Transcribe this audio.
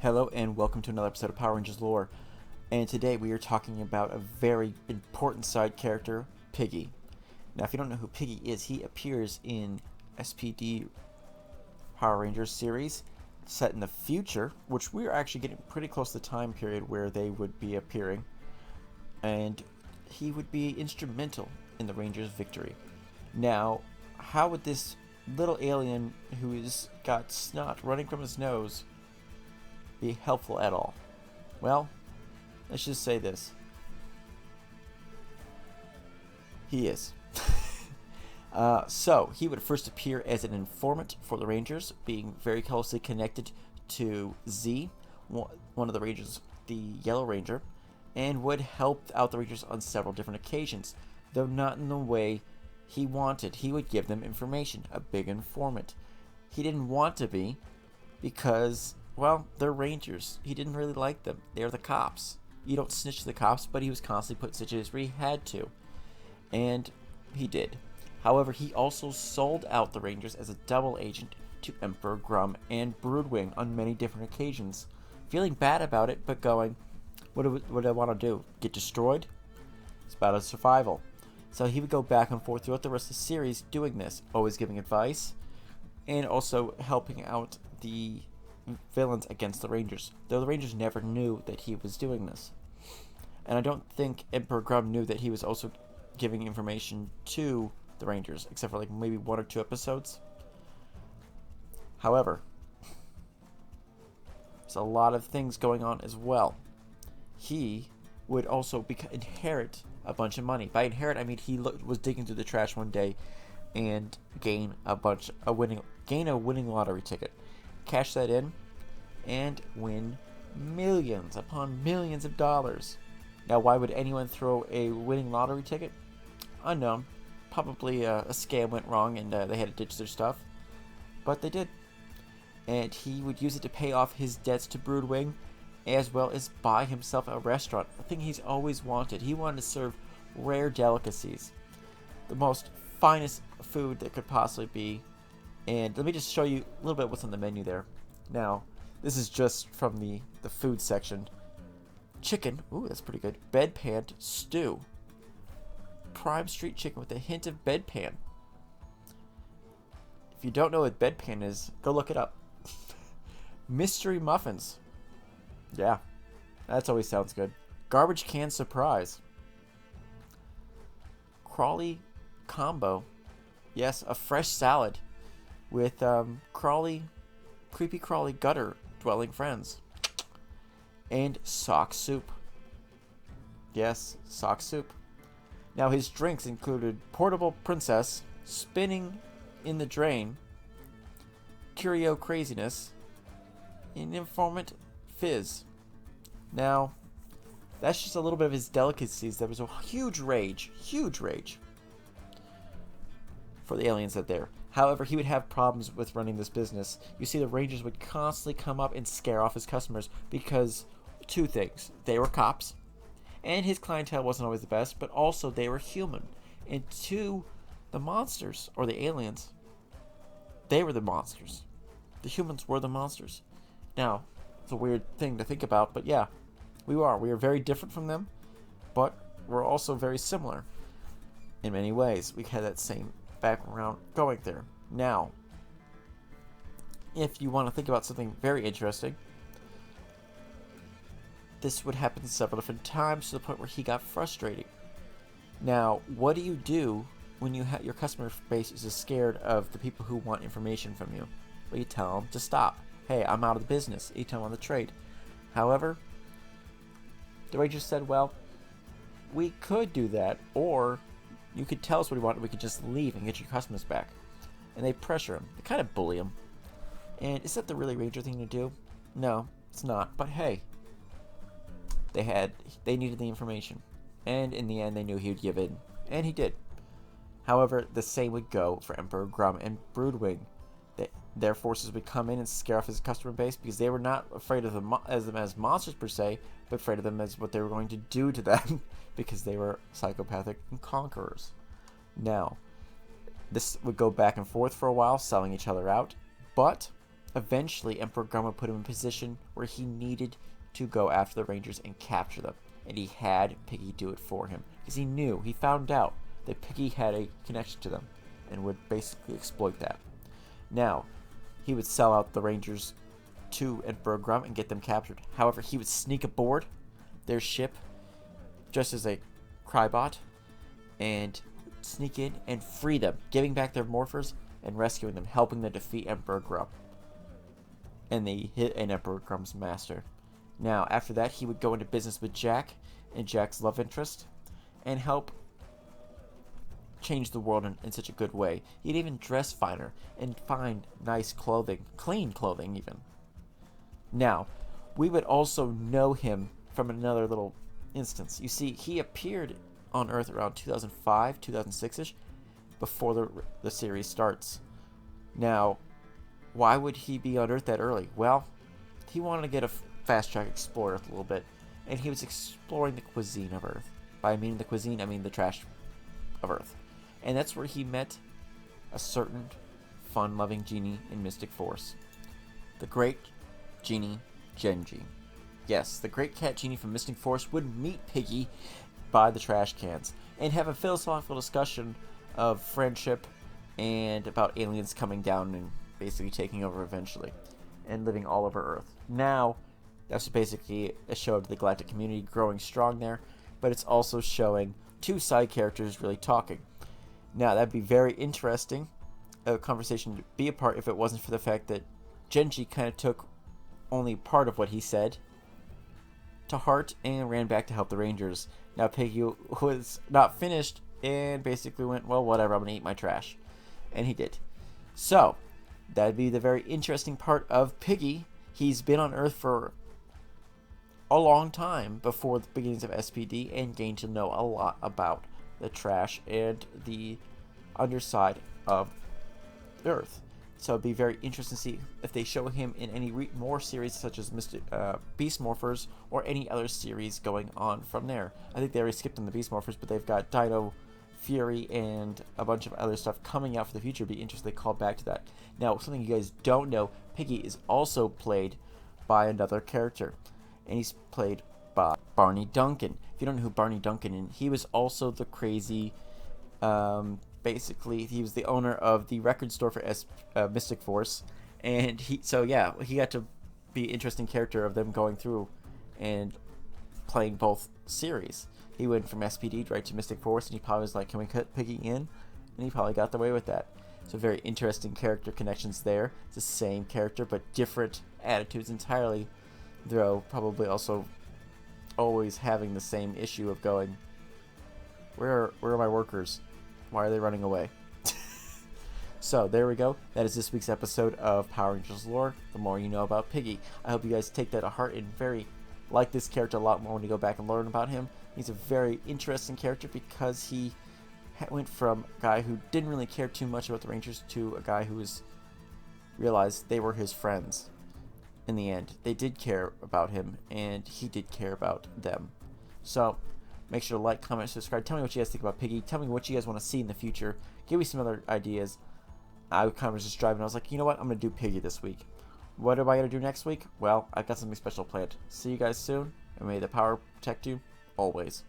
Hello and welcome to another episode of Power Rangers Lore. And today we are talking about a very important side character, Piggy. Now if you don't know who Piggy is, he appears in SPD Power Rangers series set in the future, which we're actually getting pretty close to the time period where they would be appearing. And he would be instrumental in the Rangers' victory. Now, how would this little alien who's got snot running from his nose be helpful at all? Well, let's just say this. He is. So, he would first appear as an informant for the Rangers, being very closely connected to Z, one of the Rangers, the Yellow Ranger, and would help out the Rangers on several different occasions, though not in the way he wanted. He would give them information, a big informant. He didn't want to be, because, well, they're Rangers. He didn't really like them. They're the cops. You don't snitch to the cops, but he was constantly put in situations where he had to. And he did. However, he also sold out the Rangers as a double agent to Emperor Grum and Broodwing on many different occasions. Feeling bad about it, but going, what do I want to do? Get destroyed? It's about a survival. So he would go back and forth throughout the rest of the series doing this, always giving advice, and also helping out the villains against the Rangers, though the Rangers never knew that he was doing this. And I don't think Emperor Grum knew that he was also giving information to the Rangers, except for like maybe 1 or 2 episodes. However, there's a lot of things going on as well. He would also inherit a bunch of money. By inherit, I mean he was digging through the trash one day and gain a winning lottery ticket. Cash that in and win millions upon millions of dollars. Now, why would anyone throw a winning lottery ticket? Unknown. Probably a scam went wrong and they had to ditch their stuff. But they did. And he would use it to pay off his debts to Broodwing, as well as buy himself a restaurant, a thing he's always wanted. He wanted to serve rare delicacies, the most finest food that could possibly be. And let me just show you a little bit what's on the menu there. Now, this is just from the food section. Chicken, ooh, that's pretty good. Bedpan stew. Prime street chicken with a hint of bedpan. If you don't know what bedpan is, go look it up. Mystery muffins. Yeah, that always sounds good. Garbage can surprise. Crawly combo. Yes, a fresh salad with creepy crawly gutter dwelling friends. And sock soup. Yes, sock soup. Now his drinks included Portable Princess, Spinning in the Drain, Curio Craziness, and Informant Fizz. Now, that's just a little bit of his delicacies. There was a huge rage for the aliens out there. However, he would have problems with running this business. You see, the Rangers would constantly come up and scare off his customers because 2 things. They were cops, and his clientele wasn't always the best, but also they were human. And 2, the monsters, or the aliens, they were the monsters. The humans were the monsters. Now, it's a weird thing to think about, but yeah, we are. We are very different from them, but we're also very similar in many ways. We had that same background going there. Now, if you want to think about something very interesting, this would happen several different times to the point where he got frustrating. Now, what do you do when your customer base is scared of the people who want information from you? Well, you tell them to stop. Hey, I'm out of the business. You tell them on the trade. However, the Rangers said, well, we could do that, or you could tell us what you want and we could just leave and get your customers back. And they pressure him. They kind of bully him. And is that the really Ranger thing to do? No, it's not. But hey, they needed the information. And in the end, they knew he would give in. And he did. However, the same would go for Emperor Grum and Broodwing. Their forces would come in and scare off his customer base because they were not afraid of them as monsters per se, but afraid of them as what they were going to do to them because they were psychopathic conquerors. Now, this would go back and forth for a while, selling each other out, but eventually Emperor Grumma put him in a position where he needed to go after the Rangers and capture them. And he had Piggy do it for him. Because he found out that Piggy had a connection to them and would basically exploit that. Now, he would sell out the Rangers to Emperor Grum and get them captured. However, he would sneak aboard their ship just as a crybot and sneak in and free them, giving back their morphers and rescuing them, helping them defeat Emperor Grum. And they hit an Emperor Grum's master. Now, after that, he would go into business with Jack and Jack's love interest and help change the world in such a good way. He'd even dress finer and find nice clothing, clean clothing even. Now, we would also know him from another little instance. You see, he appeared on Earth around 2005, 2006-ish, before the series starts. Now, why would he be on Earth that early? Well, he wanted to get a fast track explore Earth a little bit, and he was exploring the cuisine of Earth. By meaning the cuisine, I mean the trash of Earth. And that's where he met a certain fun-loving genie in Mystic Force. The Great Genie, Genji. Yes, the Great Cat Genie from Mystic Force would meet Piggy by the trash cans and have a philosophical discussion of friendship and about aliens coming down and basically taking over eventually and living all over Earth. Now, that's basically a show of the galactic community growing strong there, but it's also showing two side characters really talking. Now, that'd be very interesting, a conversation to be a part if it wasn't for the fact that Genji kind of took only part of what he said to heart and ran back to help the Rangers. Now, Piggy was not finished and basically went, well, whatever, I'm going to eat my trash. And he did. So, that'd be the very interesting part of Piggy. He's been on Earth for a long time before the beginnings of SPD and gained to know a lot about the trash and the underside of Earth. So it'd be very interesting to see if they show him in any more series such as Beast Morphers or any other series going on from there. I think they already skipped on the Beast Morphers, but they've got Dino Fury and a bunch of other stuff coming out for the future. It'd be interesting to call back to that. Now, something you guys don't know, Piggy is also played by another character, and he's played by Barney Duncan. If you don't know who Barney Duncan is, he was also the crazy, basically, he was the owner of the record store for Mystic Force, and he got to be an interesting character of them going through and playing both series. He went from SPD right to Mystic Force, and he probably was like, can we cut Piggy in? And he probably got away with that. So very interesting character connections there. It's the same character, but different attitudes entirely, though probably also always having the same issue of going, where are my workers? Why are they running away? So there we go. That is this week's episode of Power Rangers lore. The more you know about Piggy. I hope you guys take that to heart and very like this character a lot more when you go back and learn about him. He's a very interesting character because he went from a guy who didn't really care too much about the Rangers to a guy who realized they were his friends. In the end, they did care about him, and he did care about them. So, make sure to like, comment, subscribe. Tell me what you guys think about Piggy. Tell me what you guys want to see in the future. Give me some other ideas. I kind of was just driving. I was like, you know what? I'm going to do Piggy this week. What am I going to do next week? Well, I've got something special planned. See you guys soon, and may the power protect you always.